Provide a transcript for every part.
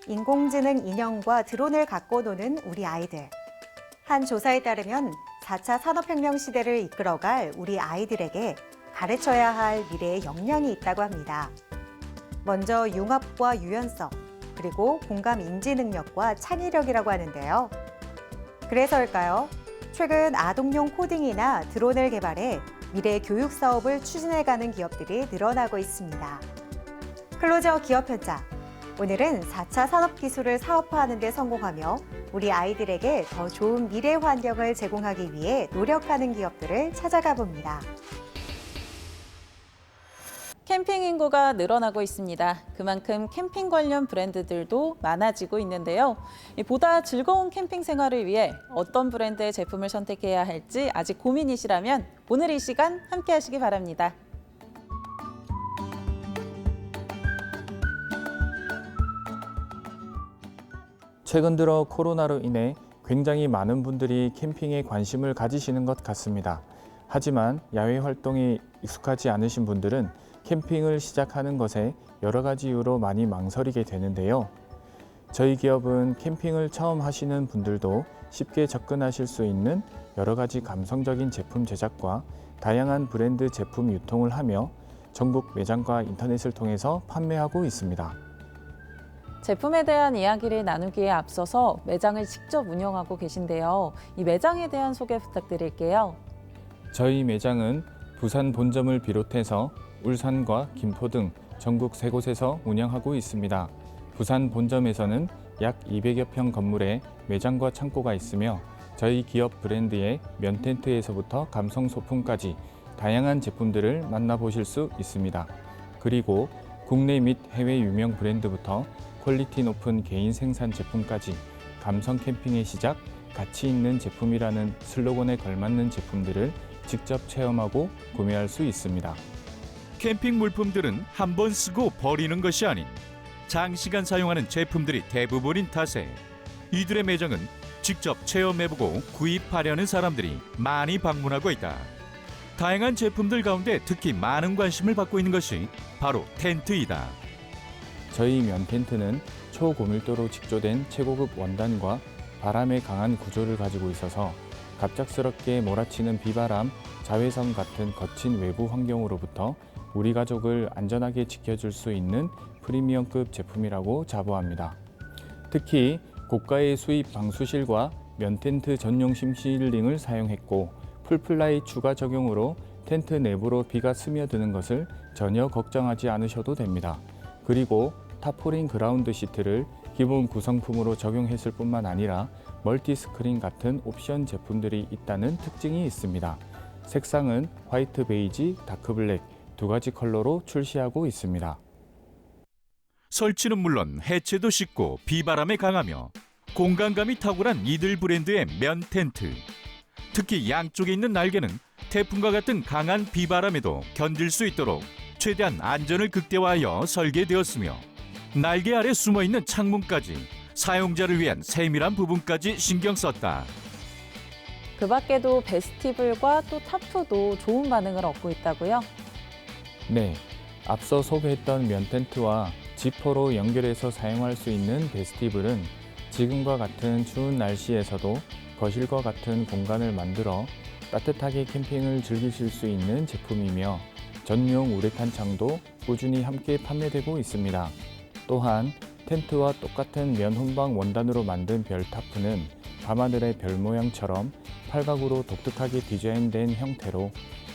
인공지능 인형과 드론을 갖고 노는 우리 아이들. 한 조사에 따르면 4차 산업혁명 시대를 이끌어갈 우리 아이들에게 가르쳐야 할 미래의 역량이 있다고 합니다. 먼저 융합과 유연성, 그리고 공감 인지 능력과 창의력이라고 하는데요. 그래서일까요? 최근 아동용 코딩이나 드론을 개발해 미래 교육 사업을 추진해가는 기업들이 늘어나고 있습니다. 클로저 기업 현장. 오늘은 4차 산업기술을 사업화하는 데 성공하며 우리 아이들에게 더 좋은 미래 환경을 제공하기 위해 노력하는 기업들을 찾아가 봅니다. 캠핑 인구가 늘어나고 있습니다. 그만큼 캠핑 관련 브랜드들도 많아지고 있는데요. 보다 즐거운 캠핑 생활을 위해 어떤 브랜드의 제품을 선택해야 할지 아직 고민이시라면 오늘 이 시간 함께 하시기 바랍니다. 최근 들어 코로나로 인해 굉장히 많은 분들이 캠핑에 관심을 가지시는 것 같습니다. 하지만 야외 활동에 익숙하지 않으신 분들은 캠핑을 시작하는 것에 여러 가지 이유로 많이 망설이게 되는데요. 저희 기업은 캠핑을 처음 하시는 분들도 쉽게 접근하실 수 있는 여러 가지 감성적인 제품 제작과 다양한 브랜드 제품 유통을 하며 전국 매장과 인터넷을 통해서 판매하고 있습니다. 제품에 대한 이야기를 나누기에 앞서서 매장을 직접 운영하고 계신데요. 이 매장에 대한 소개 부탁드릴게요. 저희 매장은 부산 본점을 비롯해서 울산과 김포 등 전국 3곳에서 운영하고 있습니다. 부산 본점에서는 약 200여 평 건물에 매장과 창고가 있으며 저희 기업 브랜드의 면 텐트에서부터 감성 소품까지 다양한 제품들을 만나보실 수 있습니다. 그리고 국내 및 해외 유명 브랜드부터 퀄리티 높은 개인 생산 제품까지 감성 캠핑의 시작, 가치 있는 제품이라는 슬로건에 걸맞는 제품들을 직접 체험하고 구매할 수 있습니다. 캠핑 물품들은 한 번 쓰고 버리는 것이 아닌 장시간 사용하는 제품들이 대부분인 탓에 이들의 매장은 직접 체험해보고 구입하려는 사람들이 많이 방문하고 있다. 다양한 제품들 가운데 특히 많은 관심을 받고 있는 것이 바로 텐트이다. 저희 면 텐트는 초고밀도로 직조된 최고급 원단과 바람에 강한 구조를 가지고 있어서 갑작스럽게 몰아치는 비바람, 자외선 같은 거친 외부 환경으로부터 우리 가족을 안전하게 지켜줄 수 있는 프리미엄급 제품이라고 자부합니다. 특히 고가의 수입 방수실과 면 텐트 전용 심실링을 사용했고 풀플라이 추가 적용으로 텐트 내부로 비가 스며드는 것을 전혀 걱정하지 않으셔도 됩니다. 그리고 타포린 그라운드 시트를 기본 구성품으로 적용했을 뿐만 아니라 멀티 스크린 같은 옵션 제품들이 있다는 특징이 있습니다. 색상은 화이트 베이지, 다크 블랙 두 가지 컬러로 출시하고 있습니다. 설치는 물론 해체도 쉽고 비바람에 강하며 공간감이 탁월한 이들 브랜드의 면 텐트. 특히 양쪽에 있는 날개는 태풍과 같은 강한 비바람에도 견딜 수 있도록 최대한 안전을 극대화하여 설계되었으며 날개 아래 숨어있는 창문까지 사용자를 위한 세밀한 부분까지 신경 썼다. 그 밖에도 베스티블과 또 타프도 좋은 반응을 얻고 있다고요? 네, 앞서 소개했던 면 텐트와 지퍼로 연결해서 사용할 수 있는 베스티블은 지금과 같은 추운 날씨에서도 거실과 같은 공간을 만들어 따뜻하게 캠핑을 즐기실 수 있는 제품이며 전용 우레탄 창도 꾸준히 함께 판매되고 있습니다. 또한 텐트와 똑같은 면 혼방 원단으로 만든 별 타프는 밤하늘의 별 모양처럼 팔각으로 독특하게 디자인된 형태로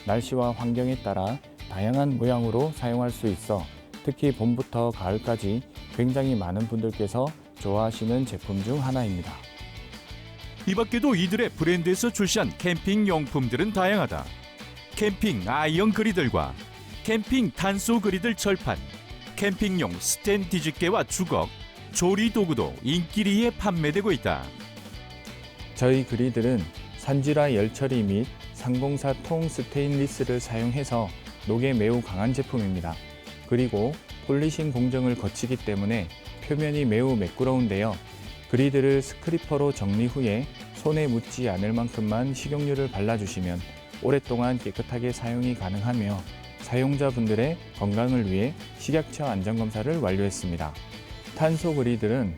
날씨와 환경에 따라 다양한 모양으로 사용할 수 있어 특히 봄부터 가을까지 굉장히 많은 분들께서 좋아하시는 제품 중 하나입니다. 이 밖에도 이들의 브랜드에서 출시한 캠핑 용품들은 다양하다. 캠핑 아이언 그리들과 캠핑 탄소 그리들 철판, 캠핑용 스텐 뒤집개와 주걱, 조리 도구도 인기리에 판매되고 있다. 저희 그리들은 산지라 열처리 및 상공사 통 스테인리스를 사용해서 녹에 매우 강한 제품입니다. 그리고 폴리싱 공정을 거치기 때문에 표면이 매우 매끄러운데요. 그리드를 스크리퍼로 정리 후에 손에 묻지 않을 만큼만 식용유를 발라주시면 오랫동안 깨끗하게 사용이 가능하며 사용자분들의 건강을 위해 식약처 안전검사를 완료했습니다. 탄소 그릴들은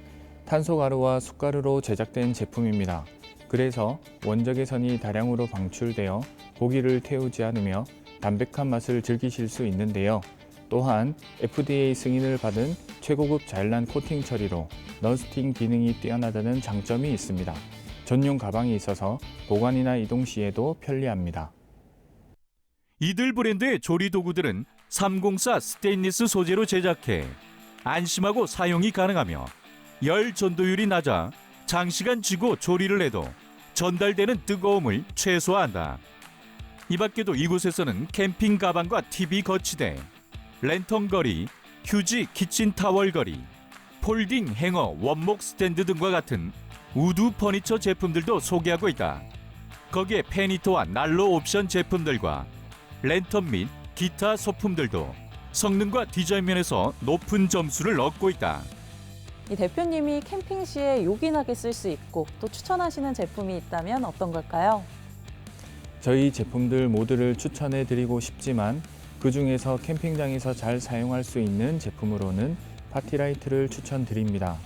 탄소 가루와 숯가루로 제작된 제품입니다. 그래서 원적외 선이 다량으로 방출되어 고기를 태우지 않으며 담백한 맛을 즐기실 수 있는데요. 또한 FDA 승인을 받은 최고급 자일란 코팅 처리로 러스팅 기능이 뛰어나다는 장점이 있습니다. 전용 가방이 있어서 보관이나 이동 시에도 편리합니다. 이들 브랜드의 조리 도구들은 304 스테인리스 소재로 제작해 안심하고 사용이 가능하며 열 전도율이 낮아 장시간 쥐고 조리를 해도 전달되는 뜨거움을 최소화한다. 이 밖에도 이곳에서는 캠핑 가방과 TV 거치대, 랜턴 거리, 휴지 키친 타월 거리, 폴딩 행어 원목 스탠드 등과 같은 우드 퍼니처 제품들도 소개하고 있다. 거기에 페니터와 난로 옵션 제품들과 랜턴 및 기타 소품들도 성능과 디자인 면에서 높은 점수를 얻고 있다. 이 대표님이 캠핑 시에 요긴하게 쓸 수 있고 또 추천하시는 제품이 있다면 어떤 걸까요? 저희 제품들 모두를 추천해 드리고 싶지만 그 중에서 캠핑장에서 잘 사용할 수 있는 제품으로는 파티라이트를 추천드립니다.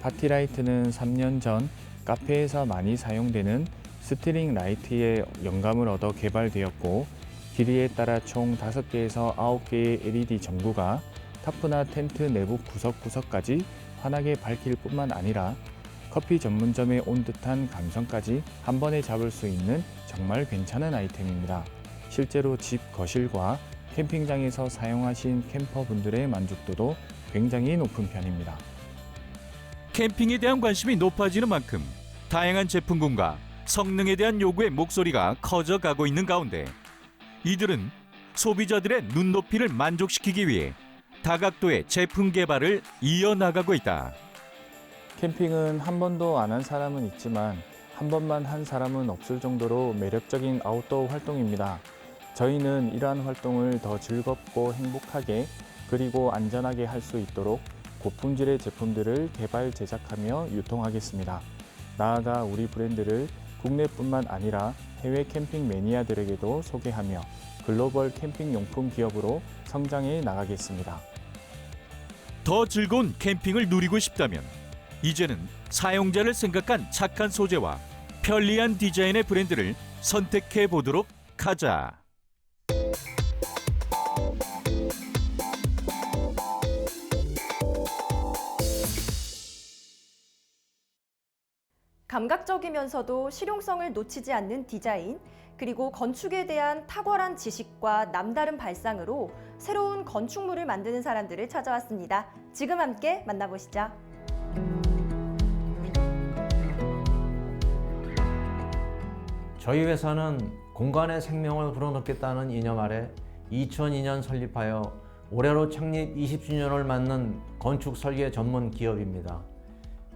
파티라이트는 3년 전 카페에서 많이 사용되는 스트링 라이트의 영감을 얻어 개발되었고 길이에 따라 총 5개에서 9개의 LED 전구가 타프나 텐트 내부 구석구석까지 환하게 밝힐 뿐만 아니라 커피 전문점에 온 듯한 감성까지 한 번에 잡을 수 있는 정말 괜찮은 아이템입니다. 실제로 집 거실과 캠핑장에서 사용하신 캠퍼분들의 만족도도 굉장히 높은 편입니다. 캠핑에 대한 관심이 높아지는 만큼 다양한 제품군과 성능에 대한 요구의 목소리가 커져가고 있는 가운데 이들은 소비자들의 눈높이를 만족시키기 위해 다각도의 제품 개발을 이어나가고 있다. 캠핑은 한 번도 안 한 사람은 있지만 한 번만 한 사람은 없을 정도로 매력적인 아웃도어 활동입니다. 저희는 이러한 활동을 더 즐겁고 행복하게 그리고 안전하게 할 수 있도록 고품질의 제품들을 개발, 제작하며 유통하겠습니다. 나아가 우리 브랜드를 국내뿐만 아니라 해외 캠핑 매니아들에게도 소개하며 글로벌 캠핑 용품 기업으로 성장해 나가겠습니다. 더 즐거운 캠핑을 누리고 싶다면 이제는 사용자를 생각한 착한 소재와 편리한 디자인의 브랜드를 선택해 보도록 하자. 감각적이면서도 실용성을 놓치지 않는 디자인, 그리고 건축에 대한 탁월한 지식과 남다른 발상으로 새로운 건축물을 만드는 사람들을 찾아왔습니다. 지금 함께 만나보시죠. 저희 회사는 공간의 생명을 불어넣겠다는 이념 아래 2002년 설립하여 올해로 창립 20주년을 맞는 건축 설계 전문 기업입니다.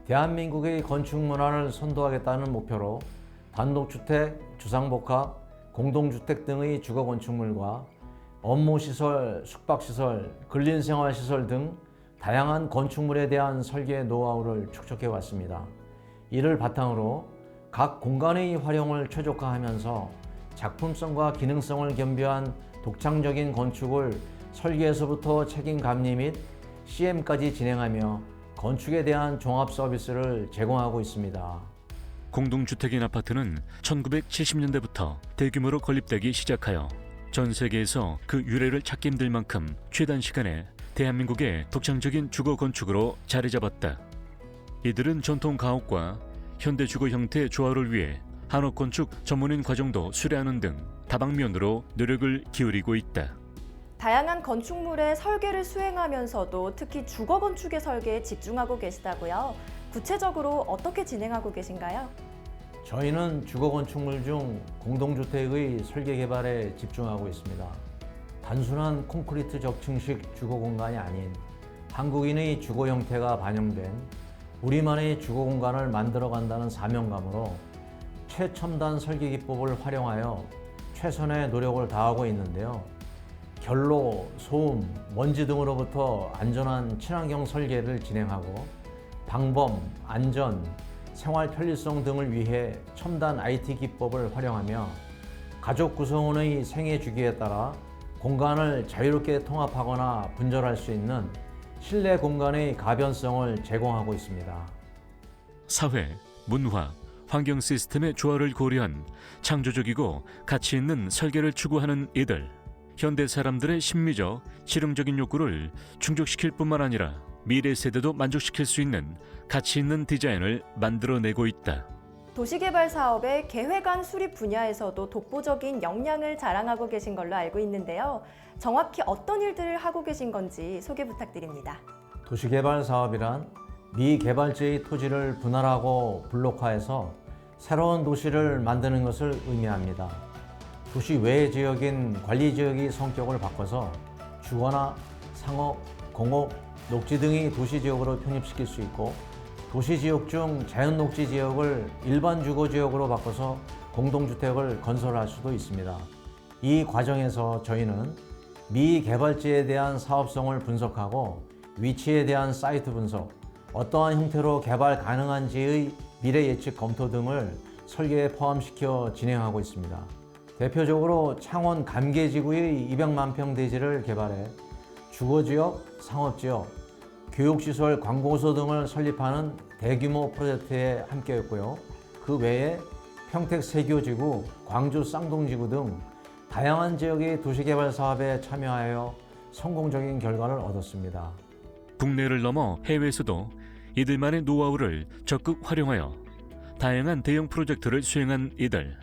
대한민국의 건축 문화를 선도하겠다는 목표로 단독주택, 주상복합, 공동주택 등의 주거 건축물과 업무시설, 숙박시설, 근린생활시설 등 다양한 건축물에 대한 설계 노하우를 축적해 왔습니다. 이를 바탕으로 각 공간의 활용을 최적화하면서 작품성과 기능성을 겸비한 독창적인 건축을 설계에서부터 책임 감리 및 CM까지 진행하며 건축에 대한 종합 서비스를 제공하고 있습니다. 공동주택인 아파트는 1970년대부터 대규모로 건립되기 시작하여 전 세계에서 그 유래를 찾기 힘들 만큼 최단 시간에 대한민국의 독창적인 주거 건축으로 자리 잡았다. 이들은 전통 가옥과 현대 주거 형태의 조화를 위해 한옥건축 전문인 과정도 수료하는 등 다방면으로 노력을 기울이고 있다. 다양한 건축물의 설계를 수행하면서도 특히 주거 건축의 설계에 집중하고 계시다고요. 구체적으로 어떻게 진행하고 계신가요? 저희는 주거 건축물 중 공동주택의 설계 개발에 집중하고 있습니다. 단순한 콘크리트 적층식 주거 공간이 아닌 한국인의 주거 형태가 반영된 우리만의 주거 공간을 만들어간다는 사명감으로 최첨단 설계 기법을 활용하여 최선의 노력을 다하고 있는데요. 결로, 소음, 먼지 등으로부터 안전한 친환경 설계를 진행하고 방범, 안전, 생활 편리성 등을 위해 첨단 IT 기법을 활용하며 가족 구성원의 생애 주기에 따라 공간을 자유롭게 통합하거나 분절할 수 있는 실내 공간의 가변성을 제공하고 있습니다. 사회, 문화, 환경 시스템의 조화를 고려한 창조적이고 가치 있는 설계를 추구하는 이들. 현대 사람들의 심미적, 실용적인 욕구를 충족시킬 뿐만 아니라 미래 세대도 만족시킬 수 있는 가치 있는 디자인을 만들어내고 있다. 도시개발 사업의 계획안 수립 분야에서도 독보적인 역량을 자랑하고 계신 걸로 알고 있는데요. 정확히 어떤 일들을 하고 계신 건지 소개 부탁드립니다. 도시개발 사업이란 미개발지의 토지를 분할하고 블록화해서 새로운 도시를 만드는 것을 의미합니다. 도시 외 지역인 관리지역의 성격을 바꿔서 주거나 상업, 공업, 녹지 등의 도시지역으로 편입시킬 수 있고, 도시지역 중 자연녹지 지역을 일반 주거지역으로 바꿔서 공동주택을 건설할 수도 있습니다. 이 과정에서 저희는 미개발지에 대한 사업성을 분석하고 위치에 대한 사이트 분석, 어떠한 형태로 개발 가능한지의 미래 예측 검토 등을 설계에 포함시켜 진행하고 있습니다. 대표적으로 창원 감계지구의 200만 평 대지를 개발해 주거지역, 상업지역, 교육시설, 관공서 등을 설립하는 대규모 프로젝트에 함께했고요. 그 외에 평택 세교지구, 광주 쌍동지구 등 다양한 지역의 도시개발 사업에 참여하여 성공적인 결과를 얻었습니다. 국내를 넘어 해외에서도 이들만의 노하우를 적극 활용하여 다양한 대형 프로젝트를 수행한 이들.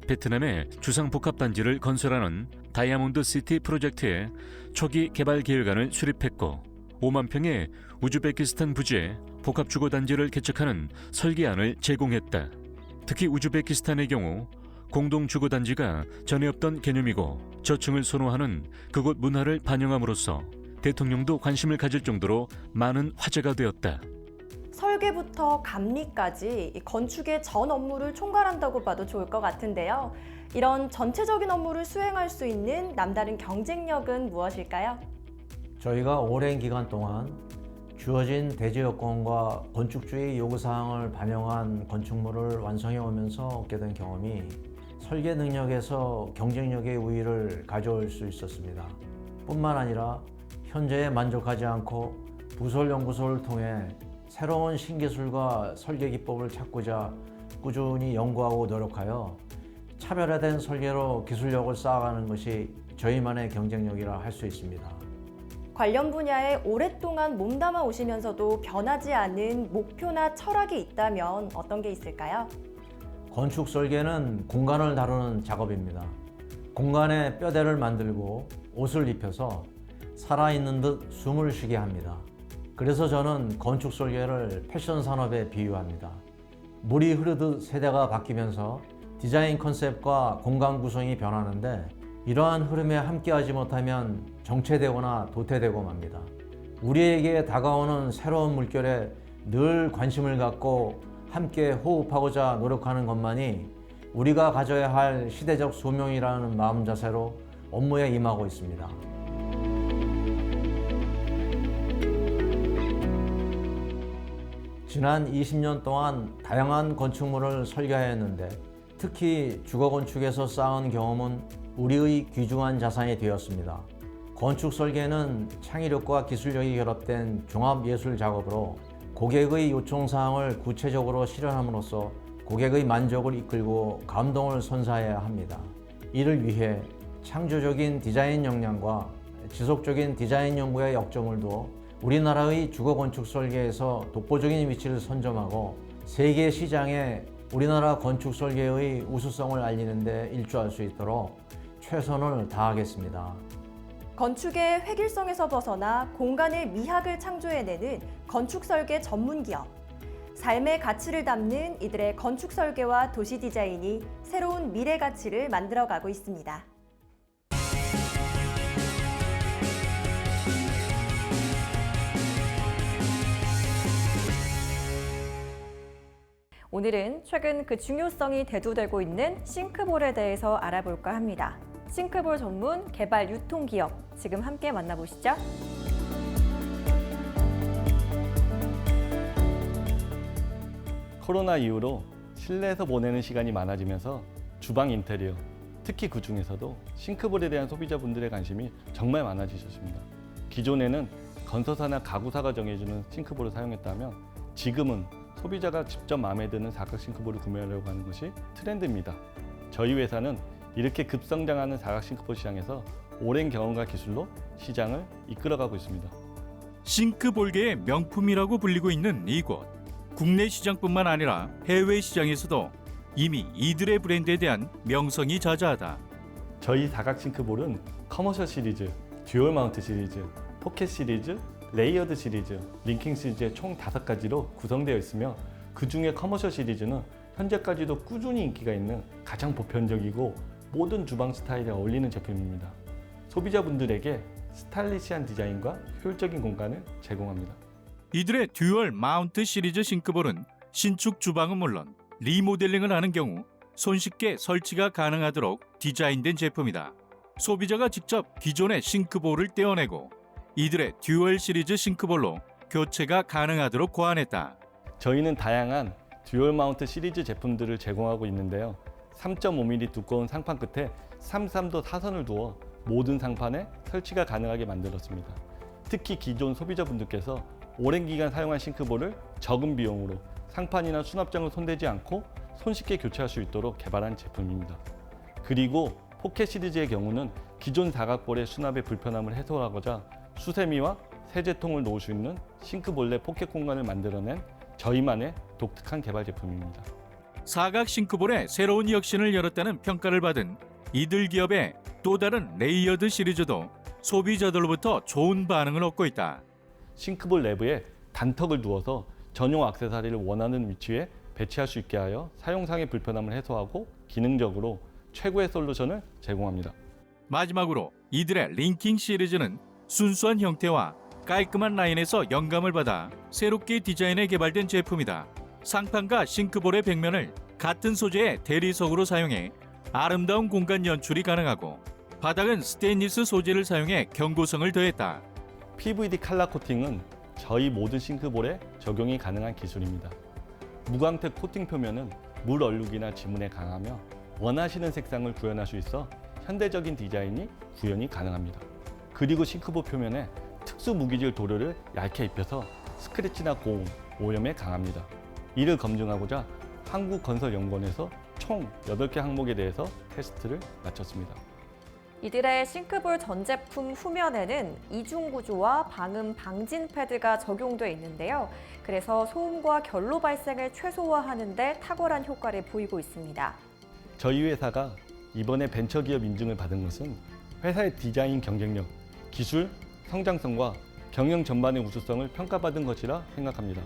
베트남의 주상복합단지를 건설하는 다이아몬드 시티 프로젝트에 초기 개발 계획안을 수립했고, 5만 평의 우즈베키스탄 부지에 복합주거단지를 개척하는 설계안을 제공했다. 특히 우즈베키스탄의 경우 공동주거단지가 전에 없던 개념이고 저층을 선호하는 그곳 문화를 반영함으로써 대통령도 관심을 가질 정도로 많은 화제가 되었다. 설계부터 감리까지 이 건축의 전 업무를 총괄한다고 봐도 좋을 것 같은데요. 이런 전체적인 업무를 수행할 수 있는 남다른 경쟁력은 무엇일까요? 저희가 오랜 기간 동안 주어진 대지 여건과 건축주의 요구사항을 반영한 건축물을 완성해 오면서 얻게 된 경험이 설계 능력에서 경쟁력의 우위를 가져올 수 있었습니다. 뿐만 아니라 현재에 만족하지 않고 부설연구소를 통해 새로운 신기술과 설계 기법을 찾고자 꾸준히 연구하고 노력하여 차별화된 설계로 기술력을 쌓아가는 것이 저희만의 경쟁력이라 할 수 있습니다. 관련 분야에 오랫동안 몸담아 오시면서도 변하지 않은 목표나 철학이 있다면 어떤 게 있을까요? 건축 설계는 공간을 다루는 작업입니다. 공간에 뼈대를 만들고 옷을 입혀서 살아있는 듯 숨을 쉬게 합니다. 그래서 저는 건축 설계를 패션 산업에 비유합니다. 물이 흐르듯 세대가 바뀌면서 디자인 컨셉과 공간 구성이 변하는데, 이러한 흐름에 함께하지 못하면 정체되거나 도태되고 맙니다. 우리에게 다가오는 새로운 물결에 늘 관심을 갖고 함께 호흡하고자 노력하는 것만이 우리가 가져야 할 시대적 소명이라는 마음 자세로 업무에 임하고 있습니다. 지난 20년 동안 다양한 건축물을 설계하였는데, 특히 주거건축에서 쌓은 경험은 우리의 귀중한 자산이 되었습니다. 건축 설계는 창의력과 기술력이 결합된 종합예술 작업으로 고객의 요청사항을 구체적으로 실현함으로써 고객의 만족을 이끌고 감동을 선사해야 합니다. 이를 위해 창조적인 디자인 역량과 지속적인 디자인 연구의 역점을 두어 우리나라의 주거건축 설계에서 독보적인 위치를 선점하고 세계 시장에 우리나라 건축 설계의 우수성을 알리는 데 일조할 수 있도록 최선을 다하겠습니다. 건축의 획일성에서 벗어나 공간의 미학을 창조해내는 건축 설계 전문 기업. 삶의 가치를 담는 이들의 건축 설계와 도시 디자인이 새로운 미래 가치를 만들어가고 있습니다. 오늘은 최근 그 중요성이 대두되고 있는 싱크볼에 대해서 알아볼까 합니다. 싱크볼 전문 개발 유통 기업, 지금 함께 만나보시죠. 코로나 이후로 실내에서 보내는 시간이 많아지면서 주방 인테리어, 특히 그중에서도 싱크볼에 대한 소비자분들의 관심이 정말 많아지셨습니다. 기존에는 건설사나 가구사가 정해주는 싱크볼을 사용했다면 지금은 소비자가 직접 마음에 드는 사각 싱크볼을 구매하려고 하는 것이 트렌드입니다. 저희 회사는 이렇게 급성장하는 사각 싱크볼 시장에서 오랜 경험과 기술로 시장을 이끌어가고 있습니다. 싱크볼계의 명품이라고 불리고 있는 이곳. 국내 시장뿐만 아니라 해외 시장에서도 이미 이들의 브랜드에 대한 명성이 자자하다. 저희 사각 싱크볼은 커머셜 시리즈, 듀얼 마운트 시리즈, 포켓 시리즈, 레이어드 시리즈, 링킹 시리즈의 총 5가지로 구성되어 있으며 그 중에 커머셜 시리즈는 현재까지도 꾸준히 인기가 있는 가장 보편적이고 모든 주방 스타일에 어울리는 제품입니다. 소비자분들에게 스타일리시한 디자인과 효율적인 공간을 제공합니다. 이들의 듀얼 마운트 시리즈 싱크볼은 신축 주방은 물론 리모델링을 하는 경우 손쉽게 설치가 가능하도록 디자인된 제품이다. 소비자가 직접 기존의 싱크볼을 떼어내고 이들의 듀얼 시리즈 싱크볼로 교체가 가능하도록 고안했다. 저희는 다양한 듀얼 마운트 시리즈 제품들을 제공하고 있는데요. 3.5mm 두꺼운 상판 끝에 33도 사선을 두어 모든 상판에 설치가 가능하게 만들었습니다. 특히 기존 소비자분들께서 오랜 기간 사용한 싱크볼을 적은 비용으로 상판이나 수납장을 손대지 않고 손쉽게 교체할 수 있도록 개발한 제품입니다. 그리고 포켓 시리즈의 경우는 기존 사각볼의 수납의 불편함을 해소하고자 수세미와 세제통을 놓을 수 있는 싱크볼 내 포켓 공간을 만들어낸 저희만의 독특한 개발 제품입니다. 사각 싱크볼에 새로운 혁신을 열었다는 평가를 받은 이들 기업의 또 다른 레이어드 시리즈도 소비자들로부터 좋은 반응을 얻고 있다. 싱크볼 내부에 단턱을 두어서 전용 액세서리를 원하는 위치에 배치할 수 있게 하여 사용상의 불편함을 해소하고 기능적으로 최고의 솔루션을 제공합니다. 마지막으로 이들의 링킹 시리즈는 순수한 형태와 깔끔한 라인에서 영감을 받아 새롭게 디자인해 개발된 제품이다. 상판과 싱크볼의 벽면을 같은 소재의 대리석으로 사용해 아름다운 공간 연출이 가능하고 바닥은 스테인리스 소재를 사용해 견고성을 더했다. PVD 칼라 코팅은 저희 모든 싱크볼에 적용이 가능한 기술입니다. 무광택 코팅 표면은 물 얼룩이나 지문에 강하며 원하시는 색상을 구현할 수 있어 현대적인 디자인이 구현이 가능합니다. 그리고 싱크볼 표면에 특수 무기질 도료를 얇게 입혀서 스크래치나 고온, 오염에 강합니다. 이를 검증하고자 한국건설연구원에서 총 8개 항목에 대해서 테스트를 마쳤습니다. 이들의 싱크볼 전 제품 후면에는 이중 구조와 방음 방진 패드가 적용돼 있는데요. 그래서 소음과 결로 발생을 최소화하는 데 탁월한 효과를 보이고 있습니다. 저희 회사가 이번에 벤처기업 인증을 받은 것은 회사의 디자인 경쟁력, 기술, 성장성과 경영 전반의 우수성을 평가받은 것이라 생각합니다.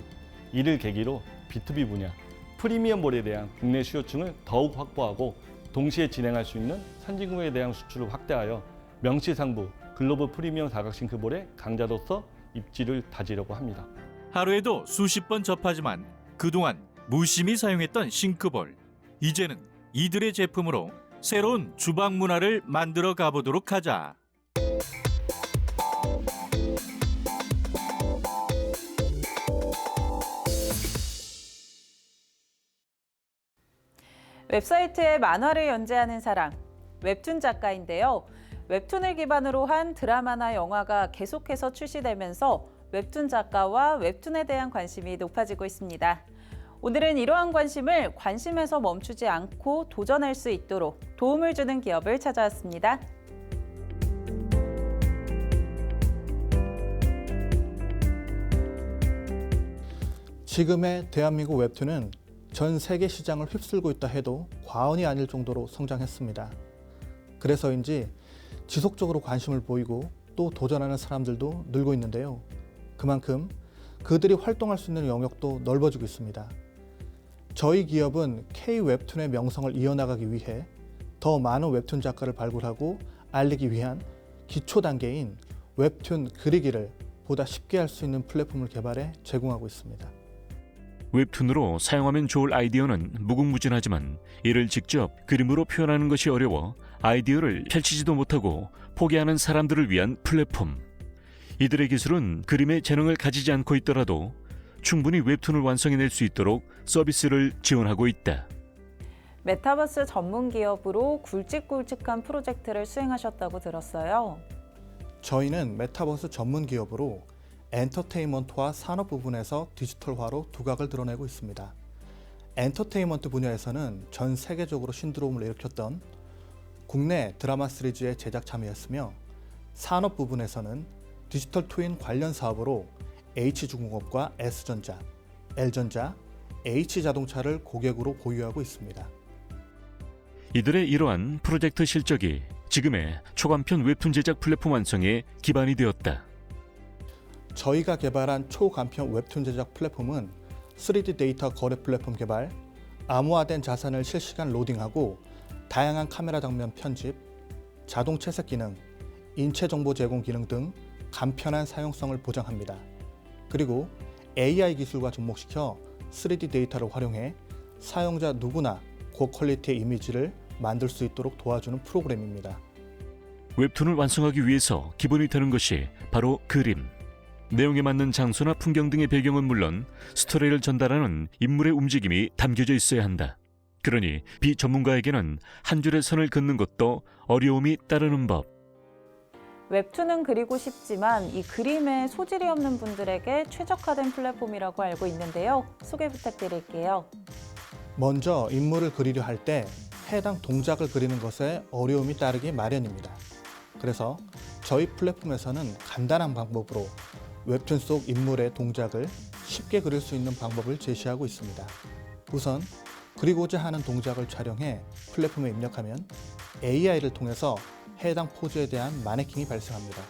이를 계기로 B2B 분야, 프리미엄볼에 대한 국내 수요층을 더욱 확보하고 동시에 진행할 수 있는 선진국에 대한 수출을 확대하여 명실상부 글로벌 프리미엄 사각 싱크볼의 강자로서 입지를 다지려고 합니다. 하루에도 수십 번 접하지만 그동안 무심히 사용했던 싱크볼. 이제는 이들의 제품으로 새로운 주방 문화를 만들어 가보도록 하자. 웹사이트에 만화를 연재하는 사람, 웹툰 작가인데요. 웹툰을 기반으로 한 드라마나 영화가 계속해서 출시되면서 웹툰 작가와 웹툰에 대한 관심이 높아지고 있습니다. 오늘은 이러한 관심을 관심에서 멈추지 않고 도전할 수 있도록 도움을 주는 기업을 찾아왔습니다. 지금의 대한민국 웹툰은 전 세계 시장을 휩쓸고 있다 해도 과언이 아닐 정도로 성장했습니다. 그래서인지 지속적으로 관심을 보이고 또 도전하는 사람들도 늘고 있는데요. 그만큼 그들이 활동할 수 있는 영역도 넓어지고 있습니다. 저희 기업은 K-웹툰의 명성을 이어나가기 위해 더 많은 웹툰 작가를 발굴하고 알리기 위한 기초 단계인 웹툰 그리기를 보다 쉽게 할 수 있는 플랫폼을 개발해 제공하고 있습니다. 웹툰으로 사용하면 좋을 아이디어는 무궁무진하지만 이를 직접 그림으로 표현하는 것이 어려워 아이디어를 펼치지도 못하고 포기하는 사람들을 위한 플랫폼. 이들의 기술은 그림의 재능을 가지지 않고 있더라도 충분히 웹툰을 완성해낼 수 있도록 서비스를 지원하고 있다. 메타버스 전문 기업으로 굵직굵직한 프로젝트를 수행하셨다고 들었어요. 저희는 메타버스 전문 기업으로 엔터테인먼트와 산업 부분에서 디지털화로 두각을 드러내고 있습니다. 엔터테인먼트 분야에서는 전 세계적으로 신드롬을 일으켰던 국내 드라마 시리즈에 제작 참여했으며 산업 부분에서는 디지털 트윈 관련 사업으로 H중공업과 S전자, L전자, H자동차를 고객으로 보유하고 있습니다. 이들의 이러한 프로젝트 실적이 지금의 초간편 웹툰 제작 플랫폼 완성에 기반이 되었다. 저희가 개발한 초간편 웹툰 제작 플랫폼은 3D 데이터 거래 플랫폼 개발, 암호화된 자산을 실시간 로딩하고 다양한 카메라 장면 편집, 자동 채색 기능, 인체 정보 제공 기능 등 간편한 사용성을 보장합니다. 그리고 AI 기술과 접목시켜 3D 데이터를 활용해 사용자 누구나 고퀄리티의 이미지를 만들 수 있도록 도와주는 프로그램입니다. 웹툰을 완성하기 위해서 기본이 되는 것이 바로 그림. 내용에 맞는 장소나 풍경 등의 배경은 물론 스토리를 전달하는 인물의 움직임이 담겨져 있어야 한다. 그러니 비전문가에게는 한 줄의 선을 긋는 것도 어려움이 따르는 법. 웹툰은 그리고 싶지만 이 그림에 소질이 없는 분들에게 최적화된 플랫폼이라고 알고 있는데요. 소개 부탁드릴게요. 먼저 인물을 그리려 할 때 해당 동작을 그리는 것에 어려움이 따르기 마련입니다. 그래서 저희 플랫폼에서는 간단한 방법으로 웹툰 속 인물의 동작을 쉽게 그릴 수 있는 방법을 제시하고 있습니다. 우선 그리고자 하는 동작을 촬영해 플랫폼에 입력하면 AI를 통해서 해당 포즈에 대한 마네킹이 발생합니다.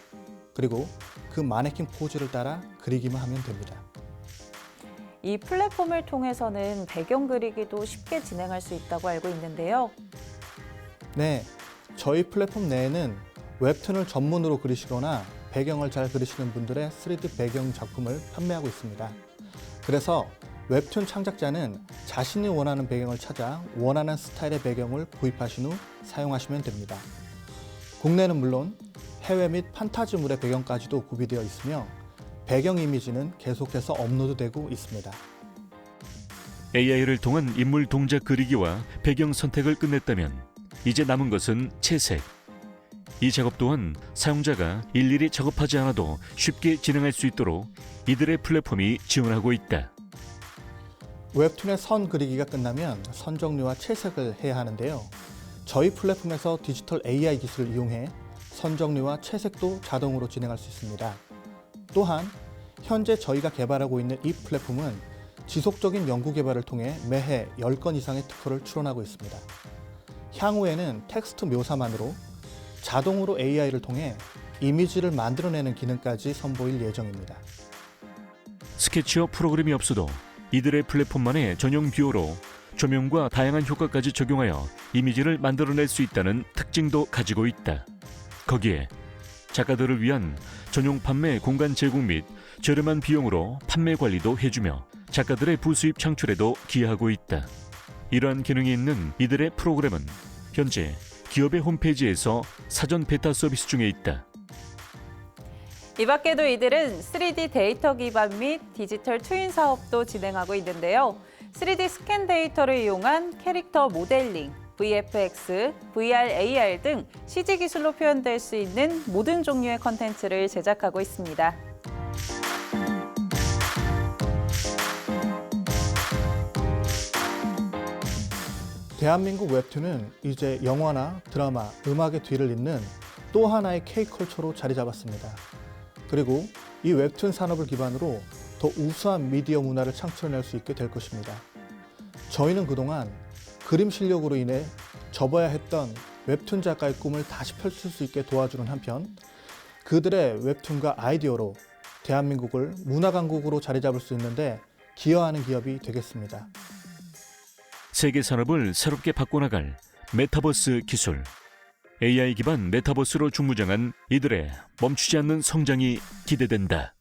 그리고 그 마네킹 포즈를 따라 그리기만 하면 됩니다. 이 플랫폼을 통해서는 배경 그리기도 쉽게 진행할 수 있다고 알고 있는데요. 네, 저희 플랫폼 내에는 웹툰을 전문으로 그리시거나 배경을 잘 그리시는 분들의 3D 배경 작품을 판매하고 있습니다. 그래서 웹툰 창작자는 자신이 원하는 배경을 찾아 원하는 스타일의 배경을 구입하신 후 사용하시면 됩니다. 국내는 물론 해외 및 판타지물의 배경까지도 구비되어 있으며 배경 이미지는 계속해서 업로드되고 있습니다. AI를 통한 인물 동작 그리기와 배경 선택을 끝냈다면 이제 남은 것은 채색. 이 작업 또한 사용자가 일일이 작업하지 않아도 쉽게 진행할 수 있도록 이들의 플랫폼이 지원하고 있다. 웹툰의 선 그리기가 끝나면 선 정리와 채색을 해야 하는데요. 저희 플랫폼에서 디지털 AI 기술을 이용해 선 정리와 채색도 자동으로 진행할 수 있습니다. 또한 현재 저희가 개발하고 있는 이 플랫폼은 지속적인 연구 개발을 통해 매해 10건 이상의 특허를 출원하고 있습니다. 향후에는 텍스트 묘사만으로 자동으로 AI를 통해 이미지를 만들어내는 기능까지 선보일 예정입니다. 스케치업 프로그램이 없어도 이들의 플랫폼만의 전용 뷰어로 조명과 다양한 효과까지 적용하여 이미지를 만들어낼 수 있다는 특징도 가지고 있다. 거기에 작가들을 위한 전용 판매 공간 제공 및 저렴한 비용으로 판매 관리도 해주며 작가들의 부수입 창출에도 기여하고 있다. 이러한 기능이 있는 이들의 프로그램은 현재 기업의 홈페이지에서 사전 베타 서비스 중에 있다. 이 밖에도 이들은 3D 데이터 기반 및 디지털 트윈 사업도 진행하고 있는데요. 3D 스캔 데이터를 이용한 캐릭터 모델링, VFX, VR, AR 등 CG 기술로 표현될 수 있는 모든 종류의 컨텐츠를 제작하고 있습니다. 대한민국 웹툰은 이제 영화나 드라마, 음악의 뒤를 잇는 또 하나의 K컬처로 자리 잡았습니다. 그리고 이 웹툰 산업을 기반으로 더 우수한 미디어 문화를 창출해낼 수 있게 될 것입니다. 저희는 그동안 그림 실력으로 인해 접어야 했던 웹툰 작가의 꿈을 다시 펼칠 수 있게 도와주는 한편 그들의 웹툰과 아이디어로 대한민국을 문화 강국으로 자리 잡을 수 있는데 기여하는 기업이 되겠습니다. 세계 산업을 새롭게 바꿔나갈 메타버스 기술. AI 기반 메타버스로 중무장한 이들의 멈추지 않는 성장이 기대된다.